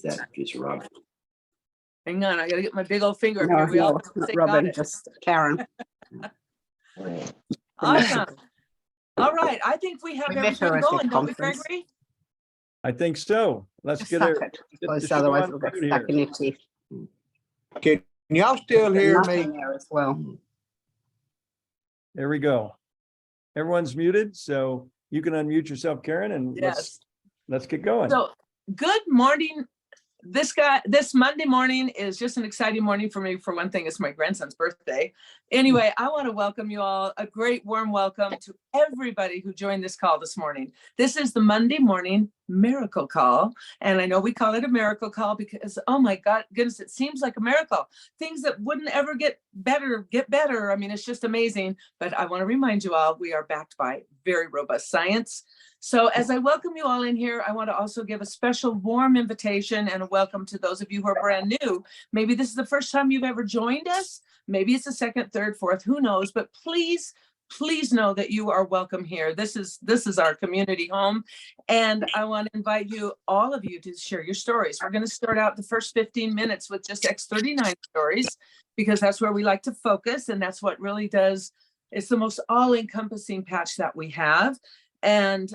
that just Rob? Hang on, I gotta get my big old finger up No, here. We all no, have to not say got Robin, it. just Karen. Awesome. All right, I think we have We met her everything at the going, don't we, conference. Gregory? I think so. Let's Just get suck it. it, get the because show otherwise on we'll get road stuck here. in your teeth. Can y'all still There's hear nothing me? there as well. There we go. Everyone's muted, so you can unmute yourself, Karen, and Yes. let's get going. So, good morning. This Monday morning is just an exciting morning for me. For one thing, it's my grandson's birthday. Anyway, I want to welcome you all. A great warm welcome to everybody who joined this call this morning. This is the Monday morning miracle call. And I know we call it a miracle call because, oh my goodness, it seems like a miracle. Things that wouldn't ever get better. I mean, it's just amazing. But I want to remind you all, we are backed by very robust science. So as I welcome you all in here, I want to also give a special warm invitation and a welcome to those of you who are brand new. Maybe this is the first time you've ever joined us. Maybe it's the second, third, fourth, who knows, but please know that you are welcome here. This is our community home. And I want to invite you, all of you, to share your stories. We're going to start out the first 15 minutes with just X39 stories, because that's where we like to focus. And that's what really does, it's the most all-encompassing patch that we have. And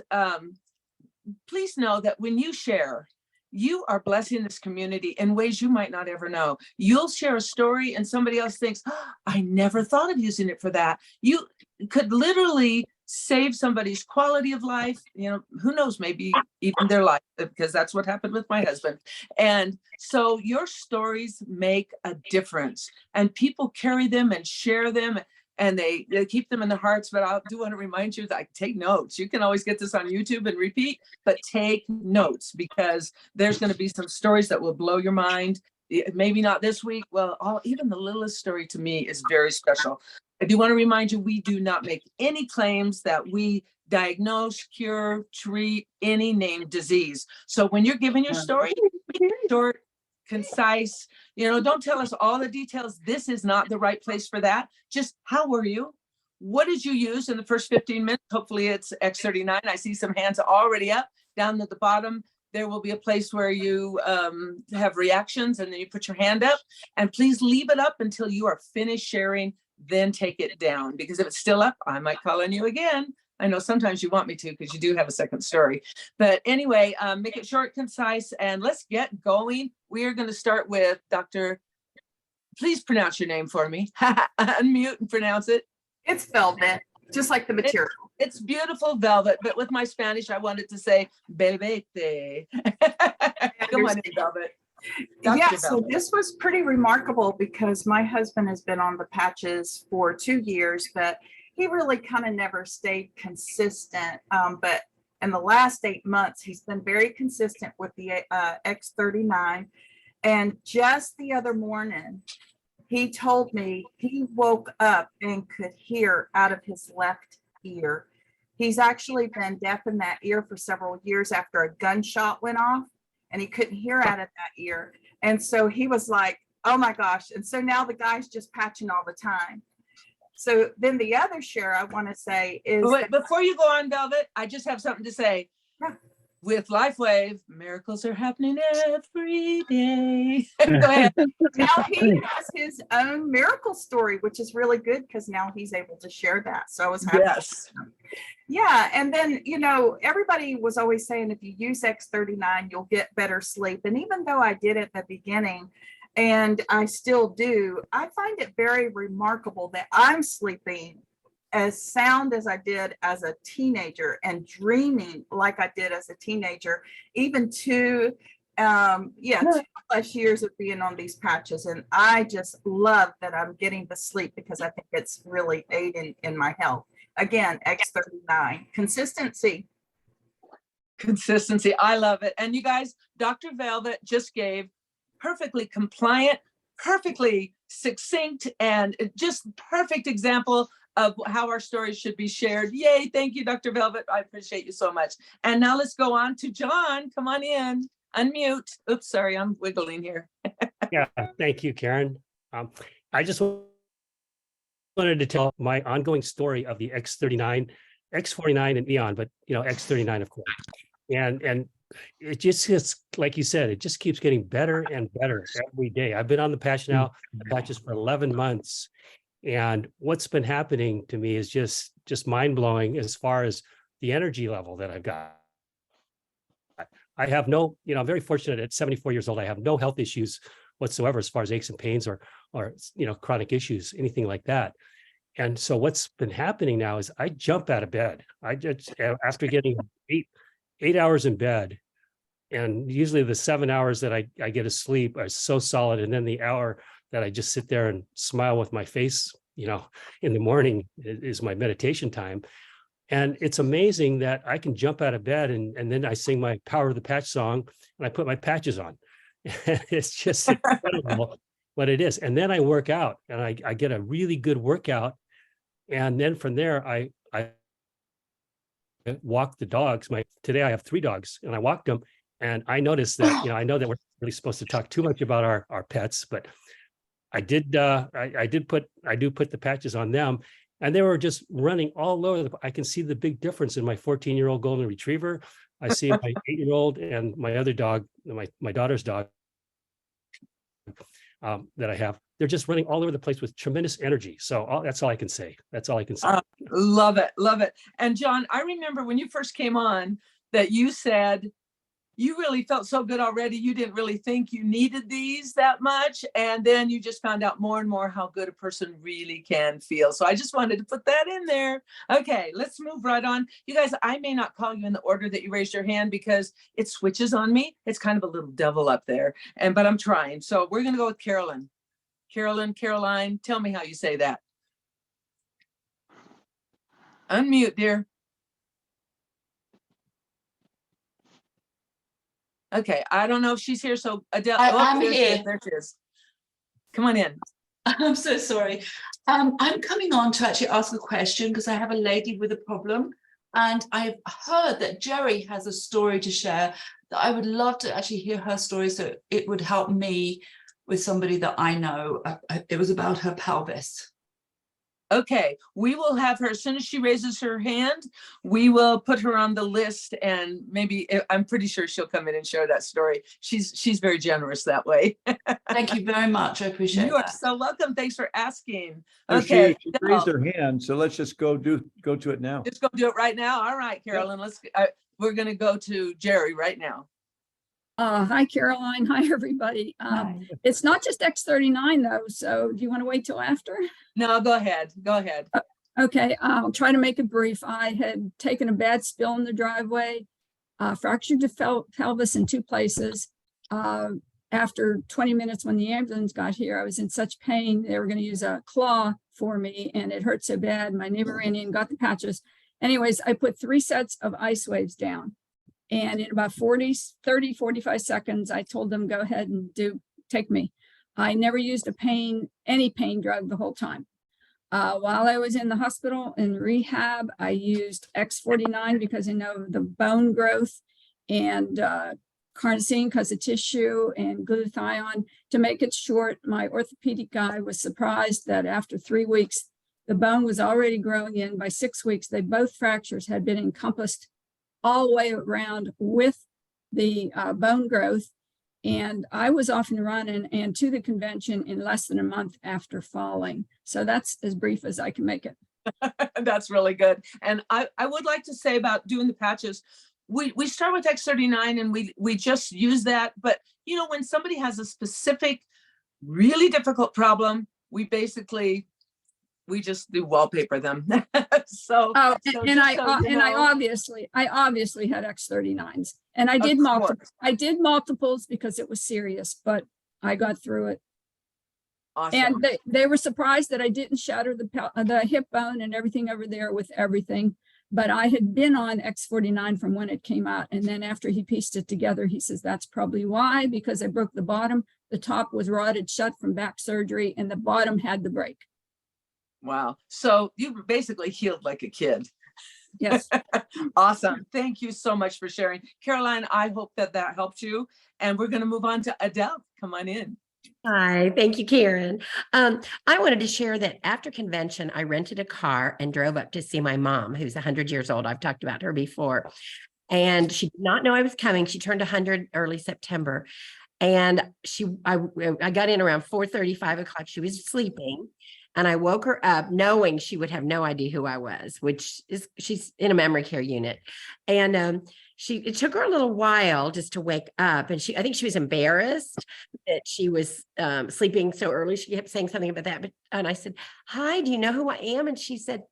please know that when you share, you are blessing this community in ways you might not ever know. You'll share a story and somebody else thinks, oh, I never thought of using it for that. You could literally save somebody's quality of life, you know, who knows, maybe even their life, because that's what happened with my husband. And so your stories make a difference, and people carry them and share them. And they keep them in their hearts. But I do want to remind you that I take notes. You can always get this on YouTube and repeat, but take notes, because there's going to be some stories that will blow your mind. Maybe not this week. Well, even the littlest story to me is very special. I do want to remind you, we do not make any claims that we diagnose, cure, treat any named disease. So when you're giving your story, make it short, concise. You know, don't tell us all the details. This is not the right place for that. Just how were you? What did you use in the first 15 minutes? Hopefully it's X39. I see some hands already up. Down at the bottom, there will be a place where you have reactions, and then you put your hand up. And please leave it up until you are finished sharing, then take it down. Because if it's still up, I might call on you again. I know sometimes you want me to, because you do have a second story. But anyway, make it short, concise, and let's get going. We are going to start with Dr. Please pronounce your name for me. Unmute and pronounce it. It's velvet, just like the material. It's beautiful velvet, but with my Spanish, I wanted to say belvete. Come on in, Velvet. Dr. Yeah, so Velvet. this was pretty remarkable, because my husband has been on the patches for 2 years, but he really kind of never stayed consistent. But in the last 8 months, he's been very consistent with the X39. And just the other morning, he told me he woke up and could hear out of his left ear. He's actually been deaf in that ear for several years after a gunshot went off, and he couldn't hear out of that ear. And so he was like, oh my gosh. And so now the guy's just patching all the time. So then the other share I want to say is— Wait, before you go on, Velvet, I just have something to say. Yeah. With LifeWave, miracles are happening every day. Go ahead. now he has his own miracle story, which is really good, because now he's able to share that. So I was happy. Yes. Yeah. And then, you know, everybody was always saying if you use X39, you'll get better sleep. And even though I did at the beginning, and I still do, I find it very remarkable that I'm sleeping as sound as I did as a teenager, and dreaming like I did as a teenager, even 2+ years of being on these patches. And I just love that I'm getting the sleep, because I think it's really aiding in my health. Again, X39, consistency. Consistency. I love it. And you guys, Dr. Velvet just gave perfectly compliant, perfectly succinct, and just perfect example of how our stories should be shared. Yay. Thank you, Dr. Velvet. I appreciate you so much. And now let's go on to John. Come on in. Unmute. Oops, sorry, I'm wiggling here. Yeah, thank you, Karen. I just wanted to tell my ongoing story of the X39, X49 and Neon, but X39, of course. And it just gets, like you said, it just keeps getting better and better every day. I've been on the patch now, patches for 11 months. And what's been happening to me is just mind blowing as far as the energy level that I've got. I have no, I'm very fortunate at 74 years old. I have no health issues whatsoever as far as aches and pains or chronic issues, anything like that. And so what's been happening now is I jump out of bed. I just, after getting 8 hours in bed, and usually the 7 hours that I get of sleep are so solid. And then the hour that I just sit there and smile with my face, in the morning is my meditation time. And it's amazing that I can jump out of bed and then I sing my Power of the Patch song and I put my patches on. It's just incredible what it is. And then I work out and I get a really good workout. And then from there, I walk the dogs. Today I have 3 dogs and I walked them. And I noticed that, I know that we're really supposed to talk too much about our pets, but I do put the patches on them. And they were just running all over. I can see the big difference in my 14-year-old golden retriever. I see my 8-year-old and my other dog, my daughter's dog that I have. They're just running all over the place with tremendous energy. So that's all I can say. That's all I can say. Love it. Love it. And John, I remember when you first came on that you said you really felt so good already. You didn't really think you needed these that much. And then you just found out more and more how good a person really can feel. So I just wanted to put that in there. Okay, let's move right on. You guys, I may not call you in the order that you raised your hand because it switches on me. It's kind of a little devil up there, but I'm trying. So we're going to go with Carolyn. Caroline, tell me how you say that. Unmute, dear. Okay, I don't know if she's here, so Adele. I'm there here. She is. There she is. Come on in. I'm so sorry. I'm coming on to actually ask a question because I have a lady with a problem, and I've heard that Jerry has a story to share that I would love to actually hear her story, so it would help me with somebody that I know. It was about her pelvis. Okay, we will have her as soon as she raises her hand. We will put her on the list, and maybe I'm pretty sure she'll come in and share that story. She's very generous that way. Thank you very much. I appreciate You are that. so welcome. Thanks for asking. So Okay, she raised her hand, so let's just go to it now. just go do it right now. All right, Carolyn. We're going to go to Jerry right now. Hi, Caroline. Hi, everybody. Hi. It's not just X39 though. So do you want to wait till after? No, go ahead. Go ahead. Okay, I'll try to make it brief. I had taken a bad spill in the driveway, fractured the pelvis in 2 places. After 20 minutes when the ambulance got here, I was in such pain. They were going to use a claw for me and it hurt so bad. My neighbor ran in, got the patches. Anyways, I put 3 sets of ice waves down. And in about 45 seconds, I told them, go ahead and take me. I never used any pain drug the whole time. While I was in the hospital in rehab, I used X49 because I know the bone growth, and carnosine because of tissue, and glutathione. To make it short, my orthopedic guy was surprised that after 3 weeks, the bone was already growing in. By 6 weeks, both fractures had been encompassed all the way around with the bone growth. And I was off and running and to the convention in less than a month after falling. So that's as brief as I can make it. That's really good. And I would like to say about doing the patches, we start with X39 and we just use that. But, when somebody has a specific, really difficult problem, we just do wallpaper them. I obviously had X39s, and I did multiples because it was serious, but I got through it. Awesome. And they were surprised that I didn't shatter the hip bone and everything over there with everything. But I had been on X49 from when it came out. And then after he pieced it together, he says, that's probably why, because I broke the bottom. The top was rotted shut from back surgery and the bottom had the break. Wow. So you basically healed like a kid. Yes. Awesome. Thank you so much for sharing. Caroline, I hope that helped you. And we're going to move on to Adele. Come on in. Hi, thank you, Karen. I wanted to share that after convention, I rented a car and drove up to see my mom, who's 100 years old. I've talked about her before. And she did not know I was coming. She turned 100 early September. And I got in around 4:30, 5 o'clock. She was sleeping. And I woke her up knowing she would have no idea who I was, she's in a memory care unit. And it took her a little while just to wake up. And I think she was embarrassed that she was sleeping so early. She kept saying something about that. And I said, "Hi, do you know who I am?" And she said,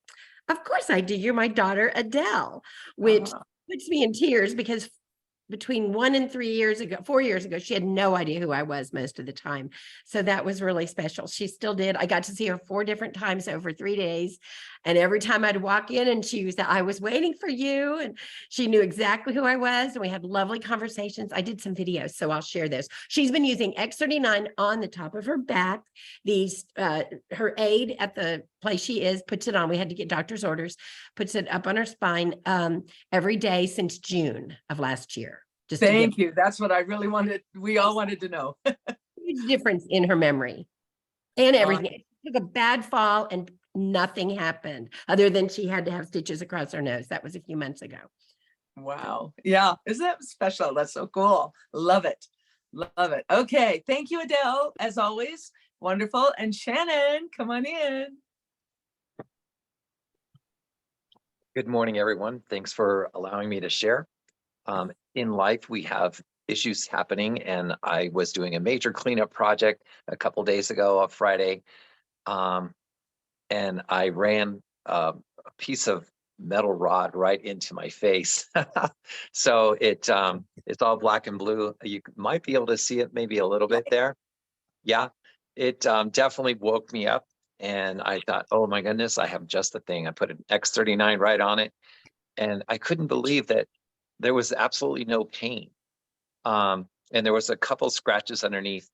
"Of course I do. You're my daughter, Adele," which puts me in tears because between 1 and 4 years ago, she had no idea who I was most of the time. So that was really special. She still did. I got to see her 4 different times over 3 days. And every time I'd walk in and she was, "I was waiting for you." And she knew exactly who I was. And we had lovely conversations. I did some videos, so I'll share those. She's been using X39 on the top of her back. Her aide at the place she is puts it on. We had to get doctor's orders, puts it up on her spine every day since June of last year. Thank you. That's what I really wanted. We all wanted to know. Huge difference in her memory and everything. She took a bad fall and nothing happened other than she had to have stitches across her nose. That was a few months ago. Wow. Yeah. Isn't that special? That's so cool. Love it. Love it. Okay. Thank you, Adele, as always. Wonderful. And Shannon, come on in. Good morning, everyone. Thanks for allowing me to share. In life, we have issues happening, and I was doing a major cleanup project a couple days ago on Friday, and I ran a piece of metal rod right into my face. So it's all black and blue. You might be able to see it maybe a little bit there. Yeah, it definitely woke me up, and I thought, oh my goodness, I have just the thing. I put an X39 right on it, and I couldn't believe that there was absolutely no pain. And there was a couple scratches underneath.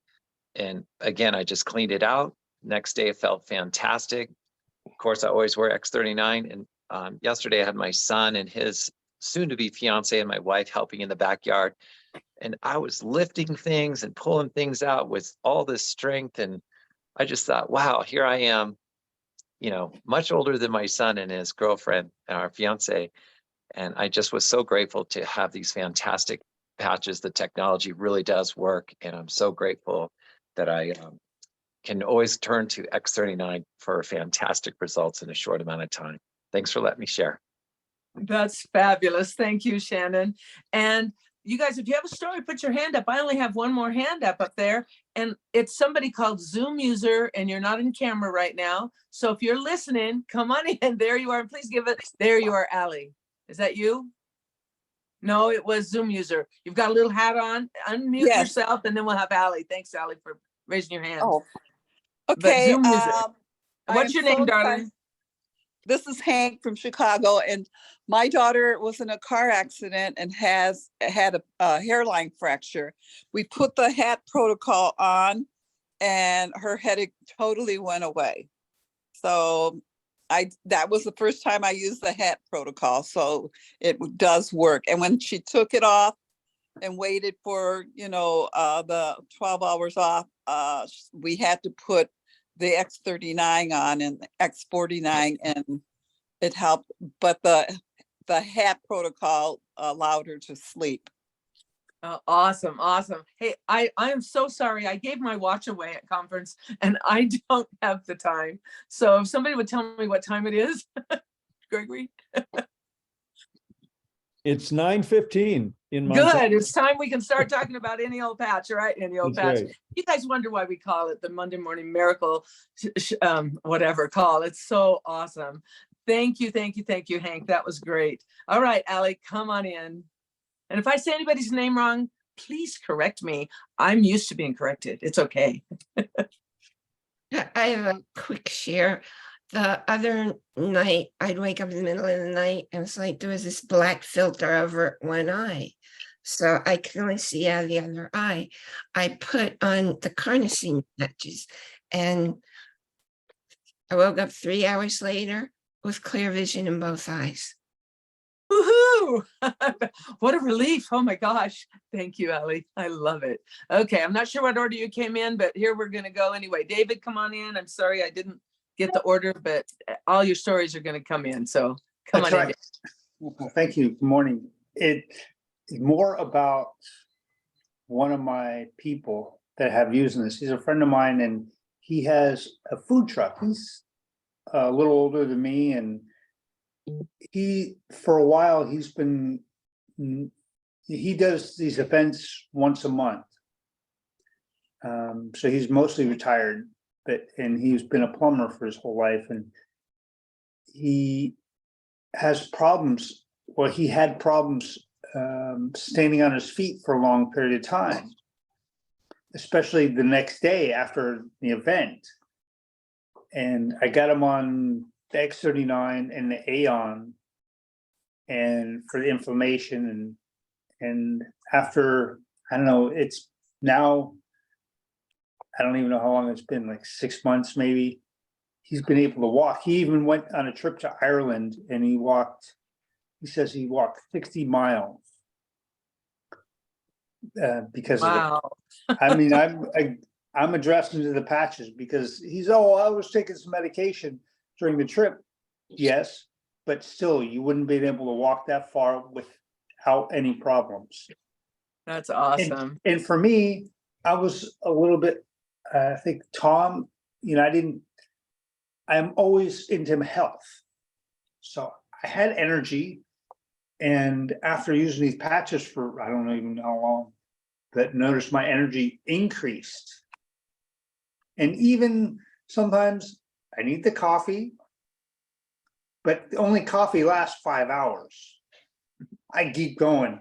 And again, I just cleaned it out. Next day, it felt fantastic. Of course, I always wear X39. And yesterday, I had my son and his soon-to-be fiance and my wife helping in the backyard. And I was lifting things and pulling things out with all this strength. And I just thought, wow, here I am, much older than my son and his girlfriend, our fiance. And I just was so grateful to have these fantastic patches. The technology really does work. And I'm so grateful that I can always turn to X39 for fantastic results in a short amount of time. Thanks for letting me share. That's fabulous. Thank you, Shannon. And you guys, if you have a story, put your hand up. I only have one more hand up there. And it's somebody called Zoom user, and you're not in camera right now. So if you're listening, come on in. There you are. And please give it. There you are, Allie. Is that you? No, it was Zoom user. You've got a little hat on. Unmute yourself, and then we'll have Allie. Thanks, Allie, for raising your hand. Oh, okay. Zoom user. What's your name, darling? This is Hank from Chicago, and my daughter was in a car accident and had a hairline fracture. We put the hat protocol on, and her headache totally went away. So that was the first time I used the hat protocol. So it does work. And when she took it off and waited for, the 12 hours off, we had to put the X39 on and X49, and it helped. But the hat protocol allowed her to sleep. Awesome. Awesome. Hey, I am so sorry. I gave my watch away at conference and I don't have the time. So if somebody would tell me what time it is, Gregory. It's 9:15 in my Good. It's time we can start talking about any old patch, right? Any old patch. Right. You guys wonder why we call it the Monday Morning Miracle, whatever call. It's so awesome. Thank you. Thank you. Thank you, Hank. That was great. All right, Allie, come on in. And if I say anybody's name wrong, please correct me. I'm used to being corrected. It's okay. I have a quick share. The other night, I'd wake up in the middle of the night and it's like there was this black filter over one eye. So I could only see out of the other eye. I put on the carnosine patches and I woke up 3 hours later with clear vision in both eyes. Woohoo! What a relief. Oh my gosh. Thank you, Allie. I love it. Okay. I'm not sure what order you came in, but here we're going to go anyway. David, come on in. I'm sorry I didn't get the order, but all your stories are going to come in. So come on in. Well, thank you. Good morning. it's more about one of my people that have using this. He's a friend of mine, and he has a food truck. He's a little older than me, and for a while, he does these events once a month. So he's mostly retired, and he's been a plumber for his whole life, and he has problems. Well, he had problems standing on his feet for a long period of time, especially the next day after the event. And I got him on the X39 and the Aeon, and for the inflammation, and after, I don't know, it's now, I don't even know how long it's been, like 6 months maybe. He's been able to walk. He even went on a trip to Ireland, and he says he walked 60 miles because Wow. of it. I mean, I'm addressing to the patches because I was taking some medication during the trip. Yes, but still, you wouldn't be able to walk that far without any problems. That's awesome. And for me, I was a little bit, I think Tom, I'm always into health. So I had energy, and after using these patches for, I don't even know how long, but noticed my energy increased. And even sometimes I need the coffee, but only coffee lasts 5 hours. I keep going.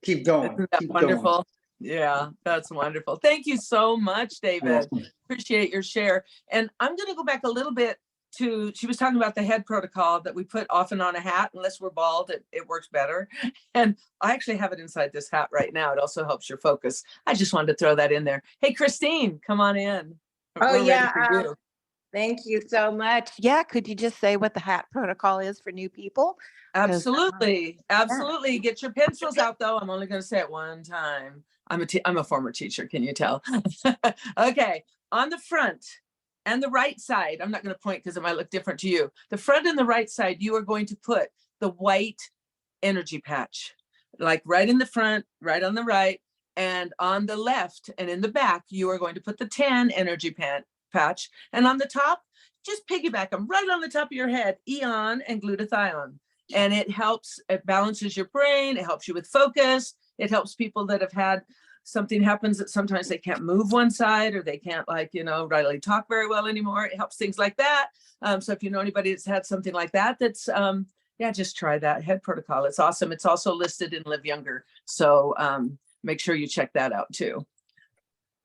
Isn't that wonderful? Yeah, that's wonderful. Thank you so much, David. Appreciate your share. And I'm going to go back a little bit to, she was talking about the head protocol that we put often on a hat. Unless we're bald, it works better. And I actually have it inside this hat right now. It also helps your focus. I just wanted to throw that in there. Hey, Christine, come on in. Oh, We're yeah. ready for you. Thank you so much. Yeah, could you just say what the hat protocol is for new people? Absolutely. Absolutely. Get your pencils out, though. I'm only going to say it one time. I'm a former teacher. Can you tell? Okay. On the front and the right side, I'm not going to point because it might look different to you. The front and the right side, you are going to put the white energy patch, like right in the front, right on the right, and on the left and in the back, you are going to put the tan energy patch. And on the top, just piggyback them right on the top of your head, Eon and glutathione. And it helps, it balances your brain. It helps you with focus. It helps people that have had something happens that sometimes they can't move one side, or they can't really talk very well anymore. It helps things like that. So if you know anybody that's had something like that, that's, just try that head protocol. It's awesome. It's also listed in Live Younger. So make sure you check that out too.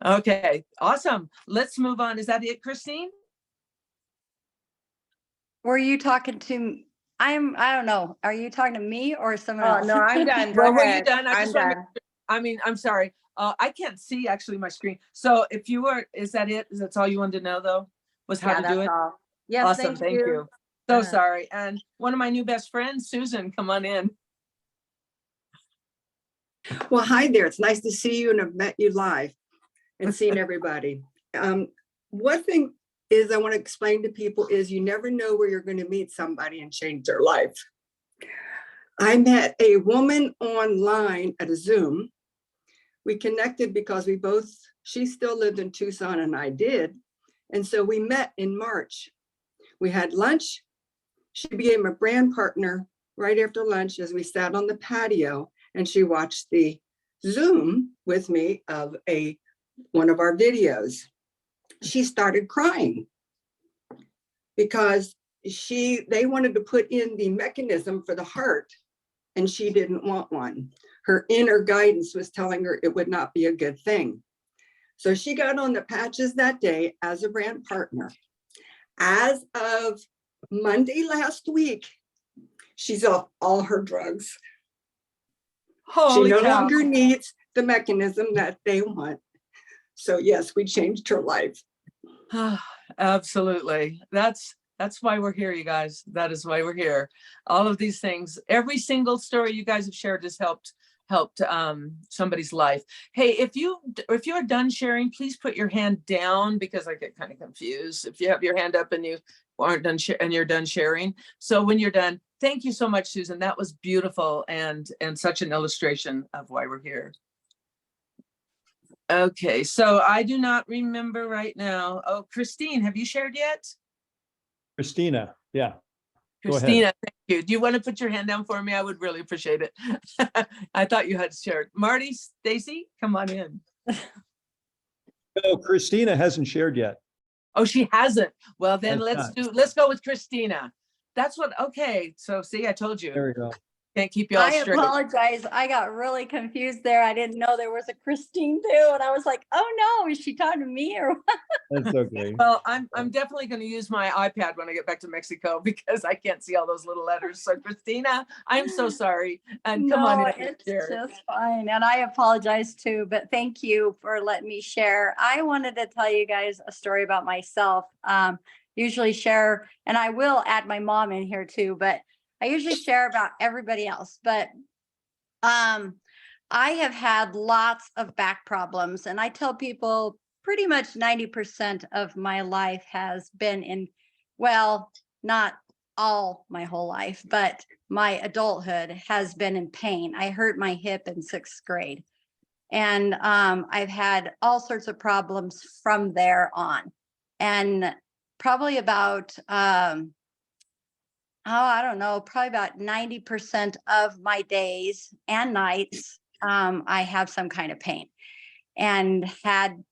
Okay, awesome. Let's move on. Is that it, Christine? Were you talking to, I don't know. Are you talking to me or someone else? No, I'm done. Well, Go were ahead. you done? I'm done. I'm sorry. I can't see actually my screen. So if you were, is that it? Is that all you wanted to know though? Was how to do it? All. Yes, Awesome. Thank you. So sorry. And one of my new best friends, Susan, come on in. Well, hi there. It's nice to see you, and I've met you live and seen everybody. One thing is I want to explain to people is you never know where you're going to meet somebody and change their life. I met a woman online at a Zoom. We connected because she still lived in Tucson and I did. And so we met in March. We had lunch. She became a brand partner right after lunch as we sat on the patio, and she watched the Zoom with me of one of our videos. She started crying because they wanted to put in the mechanism for the heart, and she didn't want one. Her inner guidance was telling her it would not be a good thing. So she got on the patches that day as a brand partner. As of Monday last week, she's off all her drugs. Holy she no cow. longer needs the mechanism that they want. So yes, we changed her life. Absolutely. That's why we're here, you guys. That is why we're here. All of these things, every single story you guys have shared has helped somebody's life. Hey, if you are done sharing, please put your hand down, because I get kind of confused if you have your hand up and you aren't done and you're done sharing. So when you're done, thank you so much, Susan. That was beautiful and such an illustration of why we're here. Okay, so I do not remember right now. Oh, Christine, have you shared yet? Christina, yeah. Go ahead. Christina, thank you. Do you want to put your hand down for me? I would really appreciate it. I thought you had shared. Marty, Stacy, come on in. No, Christina hasn't shared yet. Oh, she hasn't. Well, then Has let's go with Christina. That's what, okay. So see, I told you. There we go. Can't keep you all I straight. apologize. I got really confused there. I didn't know there was a Christine too. And I was like, oh no, is she talking to me or what? That's okay. Well, I'm definitely going to use my iPad when I get back to Mexico because I can't see all those little letters. So Christina, I'm so sorry. And come on in. It's just fine. And I apologize too, but thank you for letting me share. I wanted to tell you guys a story about myself. Usually share, and I will add my mom in here too, but I usually share about everybody else. But I have had lots of back problems, and I tell people pretty much 90% of my life has been in, well, not all my whole life, but my adulthood has been in pain. I hurt my hip in 6th grade. And I've had all sorts of problems from there on. And probably about, I don't know, probably about 90% of my days and nights, I have some kind of pain, and had,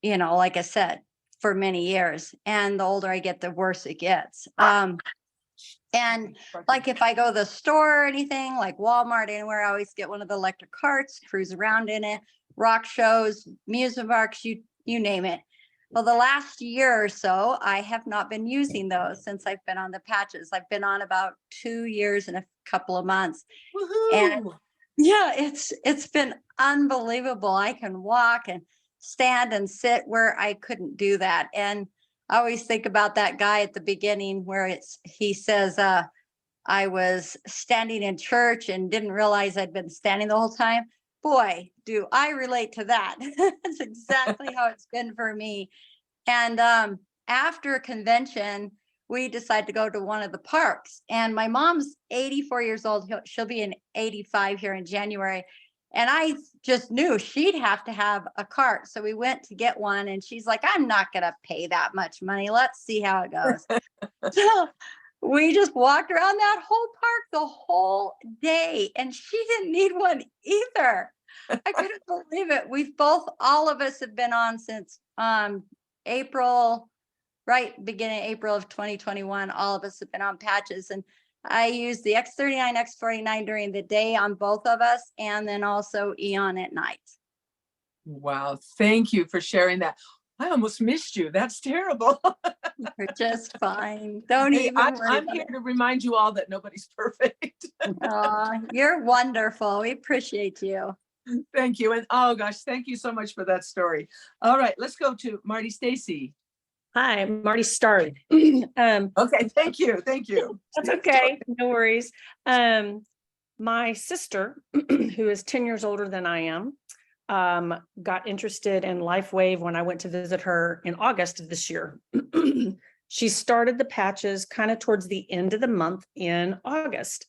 you know, like I said, for many years. And the older I get, the worse it gets. And like if I go to the store or anything, like Walmart, anywhere, I always get one of the electric carts, cruise around in it, rock shows, amusement parks, you name it. Well, the last year or so, I have not been using those since I've been on the patches. I've been on about 2 years and a couple of months. And yeah, it's been unbelievable. I can walk and stand and sit where I couldn't do that. And I always think about that guy at the beginning where he says, I was standing in church and didn't realize I'd been standing the whole time. Boy, do I relate to that. That's exactly how it's been for me. And after a convention, we decided to go to one of the parks. And my mom's 84 years old. She'll be in 85 here in January. And I just knew she'd have to have a cart. So we went to get one. And she's like, I'm not going to pay that much money. Let's see how it goes. So we just walked around that whole park the whole day. And she didn't need one either. I couldn't believe it. All of us have been on since April, right, beginning April of 2021. All of us have been on patches. And I use the X39, X49 during the day on both of us, and then also Eon at night. Wow. Thank you for sharing that. I almost missed you. That's terrible. You're just fine. Don't Hey, even worry. I'm here to remind you all that nobody's perfect. You're wonderful. We appreciate you. Thank you. And oh gosh, thank you so much for that story. All right, let's go to Marty Stacy. Hi, Marty Starry. Okay, thank you. Thank you. That's okay. No worries. My sister, who is 10 years older than I am, got interested in LifeWave when I went to visit her in August of this year. She started the patches kind of towards the end of the month in August.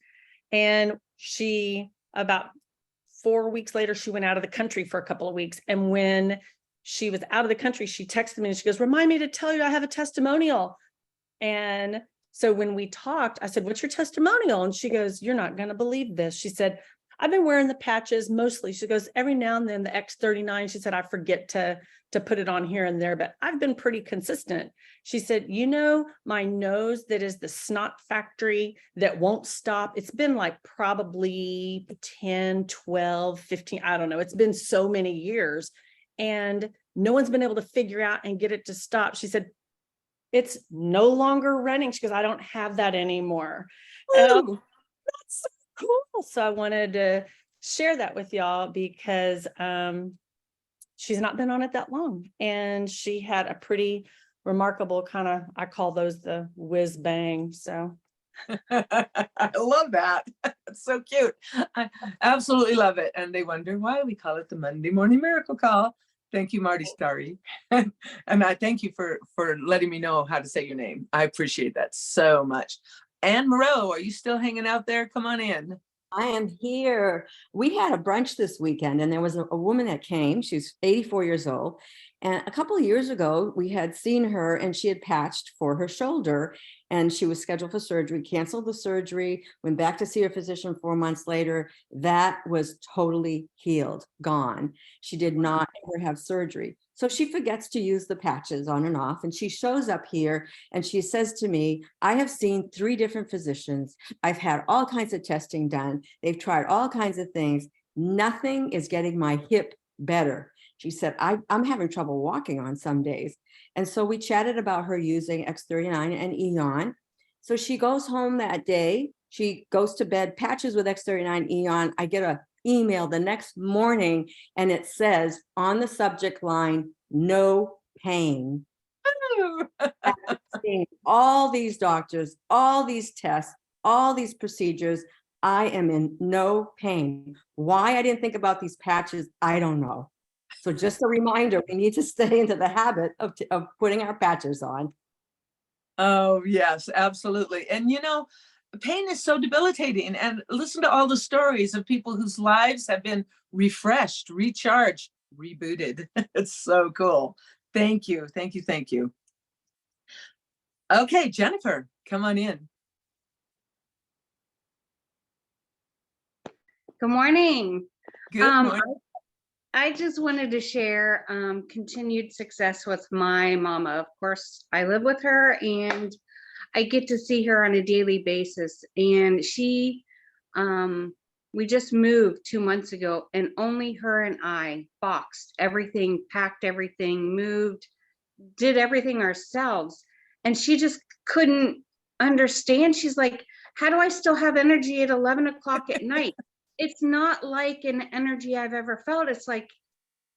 And about 4 weeks later, she went out of the country for a couple of weeks. And when she was out of the country, she texted me and she goes, remind me to tell you I have a testimonial. And so when we talked, I said, what's your testimonial? And she goes, you're not going to believe this. She said, I've been wearing the patches mostly. She goes, every now and then the X39, she said, I forget to put it on here and there, but I've been pretty consistent. She said, you know, my nose that is the snot factory that won't stop. It's been like probably 10, 12, 15, I don't know. It's been so many years and no one's been able to figure out and get it to stop. She said, it's no longer running. She goes, I don't have that anymore. And that's so cool. So I wanted to share that with y'all because she's not been on it that long. And she had a pretty remarkable kind of, I call those the whiz bang. So I love that. It's so cute. I absolutely love it. And they wonder why we call it the Monday Morning Miracle Call. Thank you, Marty Starry. And I thank you for letting me know how to say your name. I appreciate that so much. Anne Moreau, are you still hanging out there? Come on in. I am here. We had a brunch this weekend and there was a woman that came. She's 84 years old. And a couple of years ago, we had seen her and she had patched for her shoulder and she was scheduled for surgery, canceled the surgery, went back to see her physician 4 months later. That was totally healed, gone. She did not ever have surgery. So she forgets to use the patches on and off. And she shows up here and she says to me, I have seen 3 different physicians. I've had all kinds of testing done. They've tried all kinds of things. Nothing is getting my hip better. She said, I'm having trouble walking on some days. And so we chatted about her using X39 and Eon. So she goes home that day. She goes to bed, patches with X39 Eon. I get a email the next morning and it says on the subject line, no pain. After seeing all these doctors, all these tests, all these procedures, I am in no pain. Why I didn't think about these patches, I don't know. So just a reminder, we need to stay into the habit of putting our patches on. Oh, yes, absolutely. And you know, pain is so debilitating. And listen to all the stories of people whose lives have been refreshed, recharged, rebooted. It's so cool. Thank you. Thank you. Thank you. Okay, Jennifer, come on in. Good morning. Good morning. I just wanted to share continued success with my mama. Of course, I live with her and I get to see her on a daily basis. And she, we just moved 2 months ago and only her and I boxed everything, packed everything, moved, did everything ourselves. And she just couldn't understand. She's like, how do I still have energy at 11 o'clock at night? It's not like an energy I've ever felt. It's like,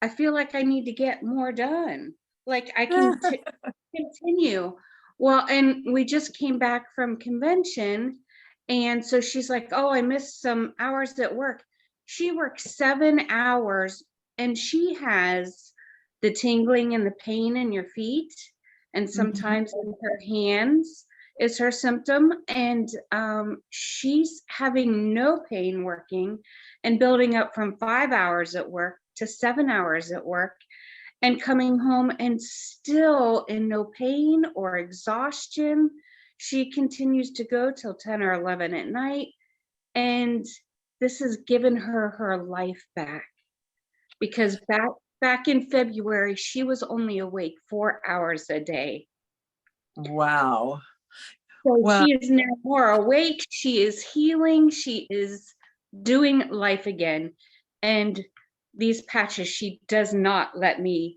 I feel like I need to get more done. Like I can continue. Well, and we just came back from convention. And so she's like, oh, I missed some hours at work. She works 7 hours and she has the tingling and the pain in your feet and sometimes in her hands is her symptom. And she's having no pain working and building up from 5 hours at work to 7 hours at work and coming home and still in no pain or exhaustion. She continues to go till 10 or 11 at night. And this has given her her life back because back in February, she was only awake 4 hours a day. Wow. So Wow. she is now more awake. She is healing. She is doing life again. And these patches, she does not let me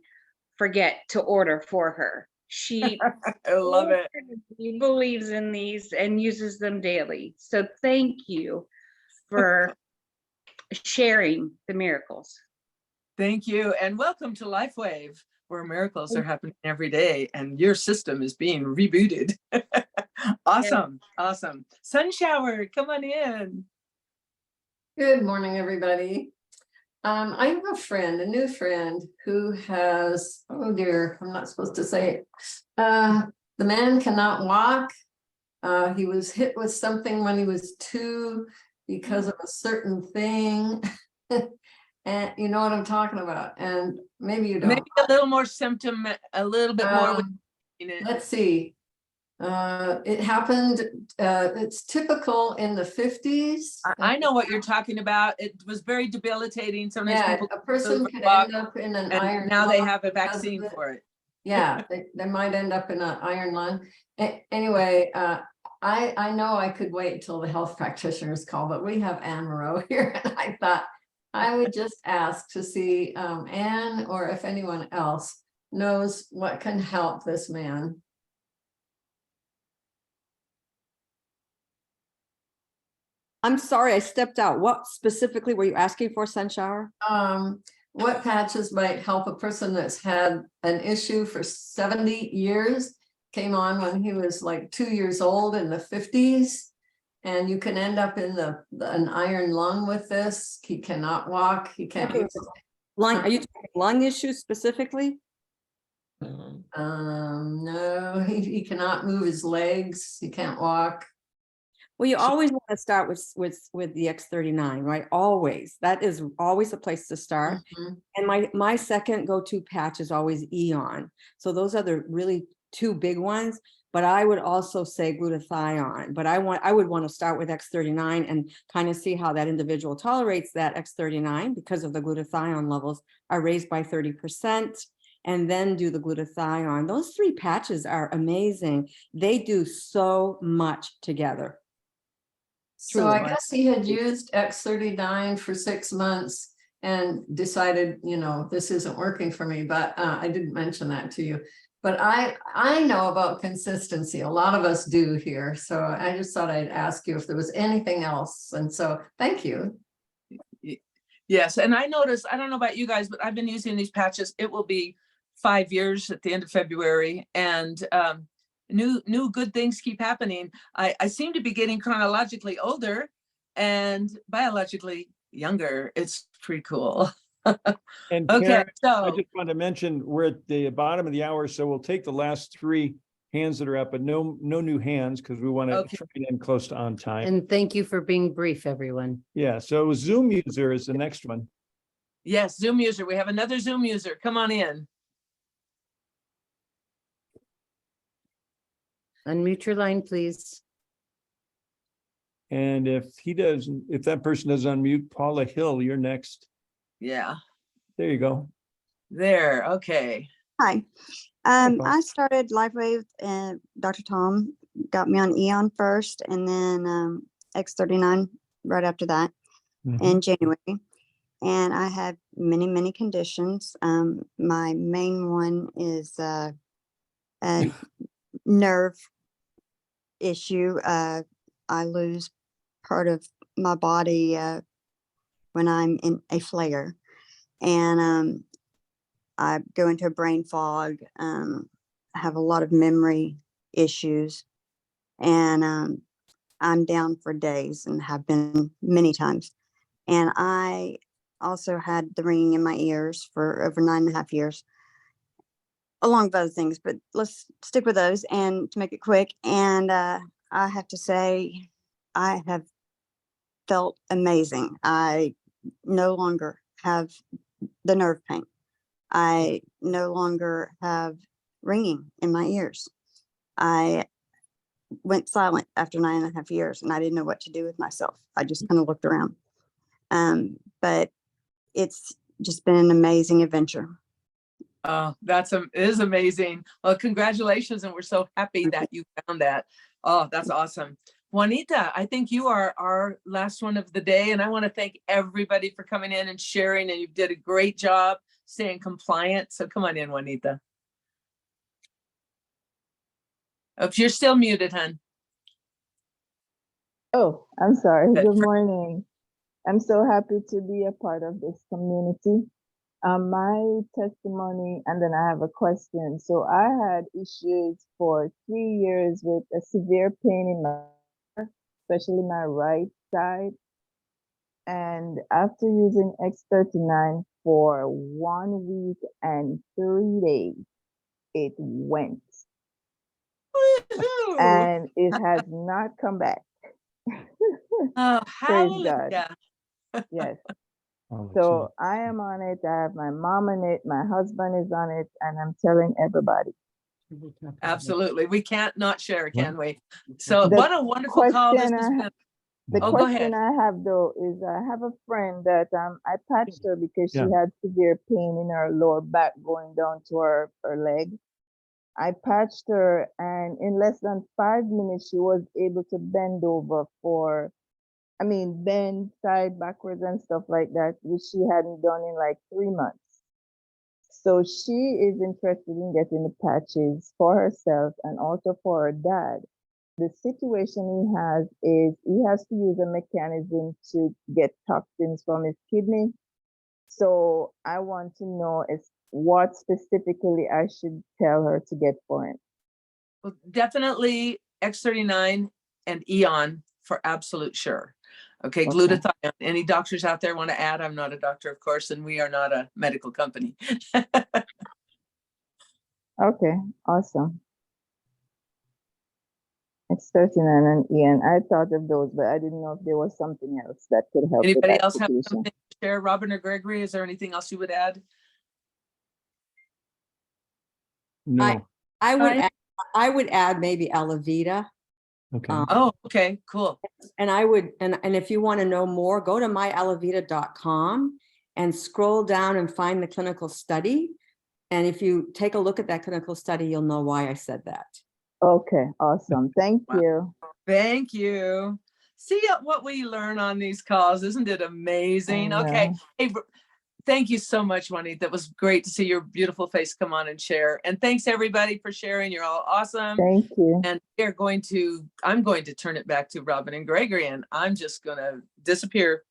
forget to order for her. She I love it. She believes in these and uses them daily. So thank you for sharing the miracles. Thank you. And welcome to LifeWave, where miracles are happening every day and your system is being rebooted. Awesome. Awesome. Sunshower, come on in. Good morning, everybody. I have a friend, a new friend who has, oh dear, I'm not supposed to say it. The man cannot walk. He was hit with something when he was 2 because of a certain thing. And you know what I'm talking about. And maybe you don't. Maybe a little more symptom, a little bit more. Let's see. It happened, it's typical in the 50s. I know what you're talking about. It was very debilitating. Sometimes Yeah, people a person could walk, end up in an and iron now they lung have a because of vaccine it. for it. Yeah, they might end up in an iron lung. Anyway, I know I could wait until the health practitioners call, but we have Anne Moreau here, and I thought I would just ask to see Anne or if anyone else knows what can help this man. I'm sorry, I stepped out. What specifically were you asking for, Sunshower? What patches might help a person that's had an issue for 70 years, came on when he was like 2 years old in the 50s, and you can end up in an iron lung with this. He cannot walk, he can't use lung. Are you talking lung issues specifically? No, he cannot move his legs, he can't walk. Well, you always want to start with the X39, right? Always. That is always a place to start. Mhm. And my second go-to patch is always Eon. So those are the really two big ones. But I would also say glutathione. But I would want to start with X39 and kind of see how that individual tolerates that X39 because of the glutathione levels are raised by 30%. And then do the glutathione. Those three patches are amazing. They do so much together. So Truly. I guess he had used X39 for 6 months and decided, this isn't working for me, but I didn't mention that to you. But I know about consistency. A lot of us do here. So I just thought I'd ask you if there was anything else. And so thank you. Yes, and I noticed, I don't know about you guys, but I've been using these patches. It will be 5 years at the end of February, and new good things keep happening. I seem to be getting chronologically older and biologically younger. It's pretty cool. And Okay, Karen, I so just want to mention, we're at the bottom of the hour, so we'll take the last three hands that are up, but no new hands because we want to Okay. try and end close to on time. And thank you for being brief, everyone. Yeah, so Zoom user is the next one. yes, Zoom user. We have another Zoom user. Come on in. Unmute your line, please. And if that person doesn't unmute, Paula Hill, you're next. Yeah, There you go. there. Okay. Hi. Paul. I started LifeWave and Dr. Tom got me on Eon first and then X39 right after that in January. And I have many conditions. My main one is a nerve issue. I lose part of my body when I'm in a flare. And I go into a brain fog, have a lot of memory issues, and I'm down for days and have been many times. And I also had the ringing in my ears for over 9.5 years, along with other things, but let's stick with those and to make it quick. And I have to say, I have felt amazing. I no longer have the nerve pain. I no longer have ringing in my ears. I went silent after 9.5 years and I didn't know what to do with myself. I just kind of looked around. But it's just been an amazing adventure. Oh, it is amazing. Well, congratulations. And we're so happy that you found that. Oh, that's awesome. Juanita, I think you are our last one of the day. And I want to thank everybody for coming in and sharing. And you did a great job staying compliant. So come on in, Juanita. If you're still muted, hon. Oh, I'm sorry. Good morning. I'm so happy to be a part of this community. My testimony, and then I have a question. So I had issues for 3 years with a severe pain in my, especially my right side. And after using X39 for 1 week and 3 days, it went. And it has not come back. Oh, Praise God. hallelujah. Yes. Oh, So I am on it. I have my mom on it. My husband is on it, and I'm telling everybody. Absolutely. We can't not share, can we? So The what a wonderful call this question has I been. ha- The Oh, go ahead. question I have though is I have a friend that I patched her because she Yeah. had severe pain in her lower back going down to her leg. I patched her, and in less than 5 minutes, she was able to bend over bend side backwards and stuff like that, which she hadn't done in like 3 months. So she is interested in getting the patches for herself and also for her dad. The situation he has is he has to use a mechanism to get toxins from his kidney. So I want to know what specifically I should tell her to get for him. Well, definitely X39 and Eon for absolute sure. Okay, glutathione. Any doctors out there want to add? I'm not a doctor, of course, and we are not a medical company. Okay, awesome. I It's 39 and E, and I thought of those, but I didn't know if there was something else that could help with Anybody that else have situation. something to share? Robin or Gregory, is there anything else you would add? No. I would add maybe Alavita. Okay. Oh, okay, cool. And I would, and if you want to know more, go to myalavita.com and scroll down and find the clinical study. And if you take a look at that clinical study, you'll know why I said that. Okay, awesome. Thank you. Thank you. See what we learn on these calls. Isn't it amazing? Okay. Hey, thank you so much, Juanita. That was great to see your beautiful face come on and share. And thanks everybody for sharing. You're all awesome. Thank you. And I'm going to turn it back to Robin and Gregory, and I'm just going to disappear.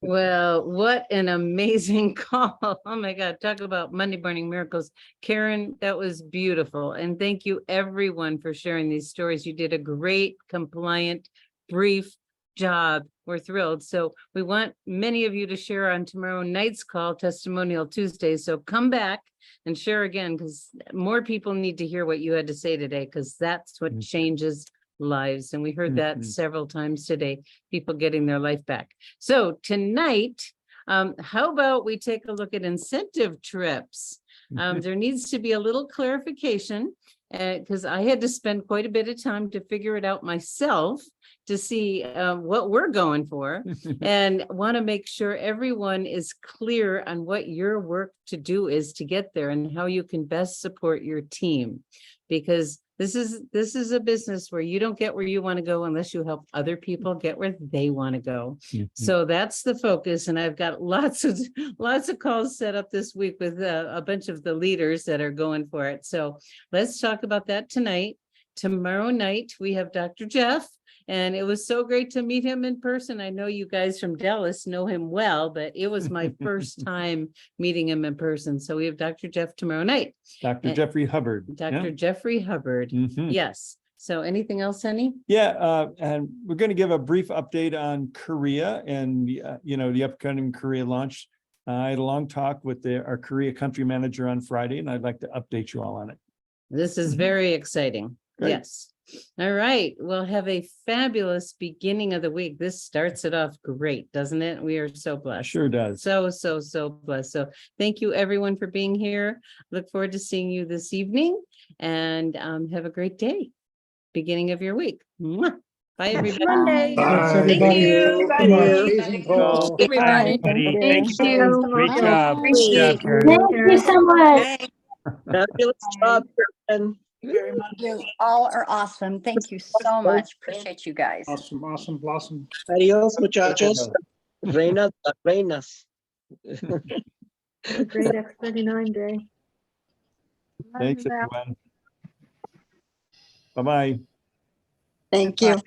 Well, what an amazing call. Oh my God, talk about Monday morning miracles. Karen, that was beautiful. And thank you everyone for sharing these stories. You did a great, compliant, brief job. We're thrilled. So we want many of you to share on tomorrow night's call, Testimonial Tuesday. So come back and share again, because more people need to hear what you had to say today, because that's what changes lives. And we heard that several times today, people getting their life back. So tonight, how about we take a look at incentive trips? There needs to be a little clarification, because I had to spend quite a bit of time to figure it out myself to see what we're going for, and want to make sure everyone is clear on what your work to do is to get there and how you can best support your team. Because this is a business where you don't get where you want to go unless you help other people get where they want to go. So that's the focus. And I've got lots of calls set up this week with a bunch of the leaders that are going for it. So let's talk about that tonight. Tomorrow night, we have Dr. Jeff. And it was so great to meet him in person. I know you guys from Dallas know him well, but it was my first time meeting him in person. So we have Dr. Jeff tomorrow night. Dr. Jeffrey Hubbard. Dr. Jeffrey Hubbard. Yes. So anything else, honey? Yeah, and we're going to give a brief update on Korea and, the upcoming Korea launch. I had a long talk with our Korea country manager on Friday, and I'd like to update you all on it. This is very exciting. Great. Yes. All right. We'll have a fabulous beginning of the week. This starts it off great, doesn't it? We are so blessed. Sure does. So blessed. So thank you everyone for being here. Look forward to seeing you this evening, and have a great day. Beginning of your week. Mwah. Bye, everybody. Monday. Thank you. Amazing call. Everybody. Thank you. Great job. Thank Good job, Karen. you so much. Fabulous job, Karen. You all are awesome. Thank you so much. Appreciate you guys. Awesome. Adios, muchachos. Reinas, reinas. Great X39 day. Thanks, everyone. Bye-bye. Thank you.